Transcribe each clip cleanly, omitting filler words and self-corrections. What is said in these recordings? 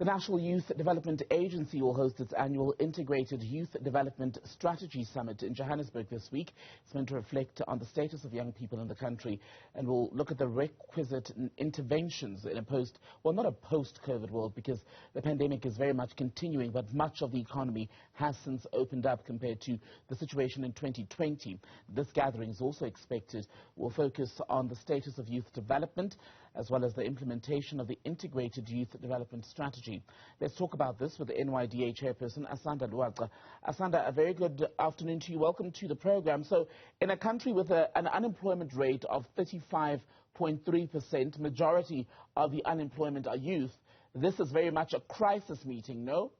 The National Youth Development Agency will host its annual Integrated Youth Development Strategy Summit in Johannesburg this week. It's meant to reflect on the status of young people in the country and will look at the requisite interventions in a not a post-COVID world, because the pandemic is very much continuing, but much of the economy has since opened up compared to the situation in 2020. This gathering is also expected will focus on the status of youth development as well as the implementation of the Integrated Youth Development Strategy. Let's talk about this with the NYDA chairperson, Asanda Luwaca. Asanda, a very good afternoon to you. Welcome to the program. So, in a country with an unemployment rate of 35.3%, majority of the unemployment are youth, this is very much a crisis meeting, no?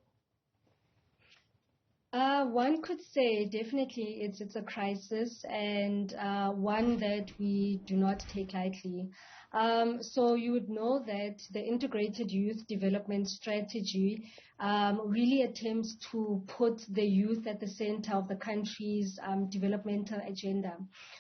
One could say definitely it's a crisis, and one that we do not take lightly. So you would know that the Integrated Youth Development Strategy really attempts to put the youth at the center of the country's developmental agenda.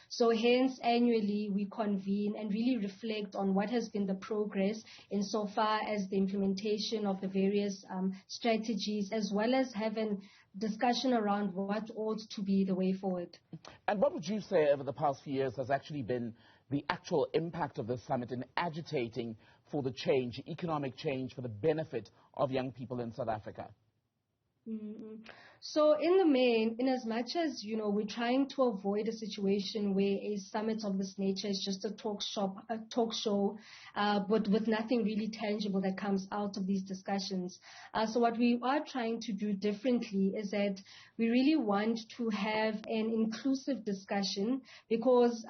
So hence annually we convene and really reflect on what has been the progress insofar as the implementation of the various strategies, as well as having discussion around what ought to be the way forward. And what would you say over the past few years has actually been the actual impact of this summit in agitating for the change, economic change, for the benefit of young people in South Africa? So in the main, in as much as, we're trying to avoid a situation where a summit of this nature is just a talk show, but with nothing really tangible that comes out of these discussions. So what we are trying to do differently is that we really want to have an inclusive discussion, because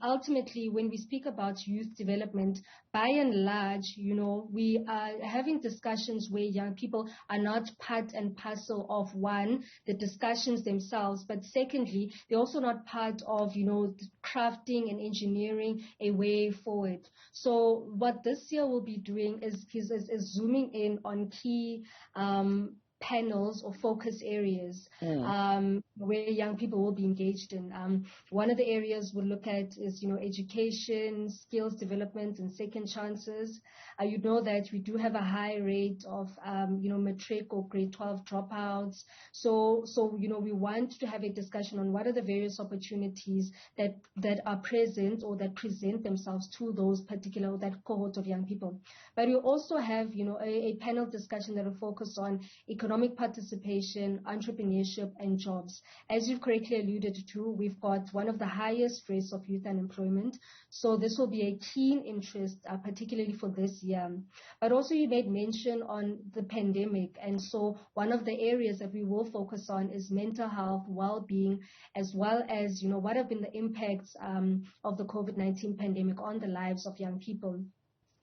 ultimately when we speak about youth development, by and large, we are having discussions where young people are not part and parcel of, one, the discussions themselves, but secondly, they're also not part of, crafting and engineering a way forward. So what this year we'll be doing is zooming in on key panels or focus areas where young people will be engaged in. One of the areas we'll look at is, education, skills development, and second chances. You know that we do have a high rate of, matric or grade 12 dropouts. So we want to have a discussion on what are the various opportunities that are present or that present themselves to that cohort of young people. But we also have, a panel discussion that will focus on economic participation, entrepreneurship, and jobs. As you've correctly alluded to, we've got one of the highest rates of youth unemployment. So this will be a keen interest, particularly for this year. But also you made mention on the pandemic. And so one of the areas that we will focus on is mental health, well-being, as well as, what have been the impacts of the COVID-19 pandemic on the lives of young people.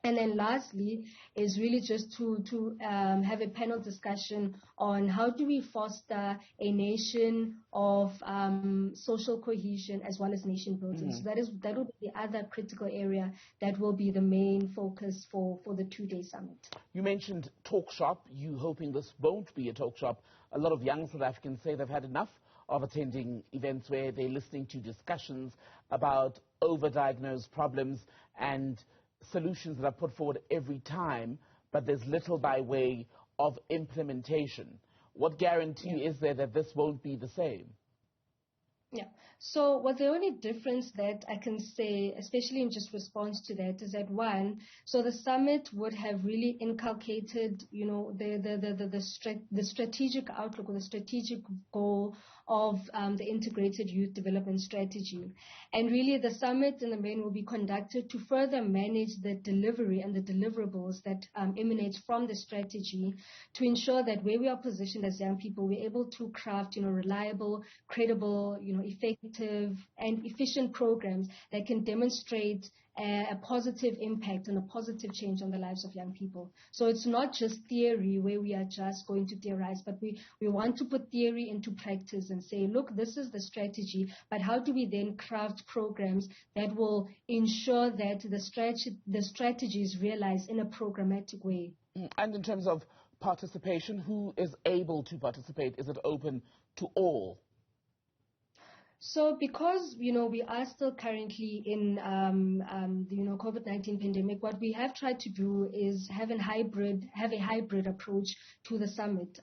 And then lastly is really just to have a panel discussion on how do we foster a nation of social cohesion as well as nation building. So that will be the other critical area that will be the main focus for the two-day summit. You mentioned talk shop. You hoping this won't be a talk shop. A lot of young South Africans say they've had enough of attending events where they're listening to discussions about overdiagnosed problems and solutions that are put forward every time, but there's little by way of implementation. What guarantee is there that this won't be the same? Yeah. So the only difference that I can say, especially in just response to that, is that one, so the summit would have really inculcated, the strategic outlook or the strategic goal of the Integrated Youth Development Strategy. And really the summit in the main will be conducted to further manage the delivery and the deliverables that emanate from the strategy, to ensure that where we are positioned as young people, we're able to craft, reliable, credible, effective and efficient programs that can demonstrate a positive impact and a positive change on the lives of young people. So it's not just theory where we are just going to theorize, but we want to put theory into practice and say, look, this is the strategy, but how do we then craft programs that will ensure that the strategy is realized in a programmatic way? And in terms of participation, who is able to participate? Is it open to all? So because, we are still currently in the, COVID-19 pandemic, what we have tried to do is have a hybrid approach to the summit.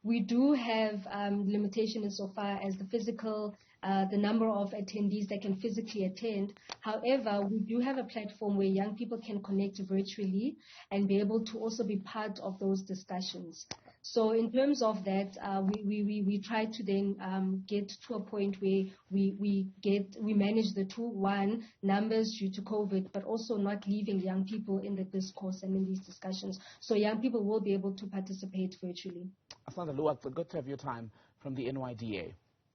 We do have limitations insofar as the physical, the number of attendees that can physically attend. However, we do have a platform where young people can connect virtually and be able to also be part of those discussions. So in terms of that, we try to then get to a point where we manage the two, one, numbers due to COVID, but also not leaving young people in the discourse and in these discussions. So young people will be able to participate virtually. Asanda Luwaca, good to have your time from the NYDA.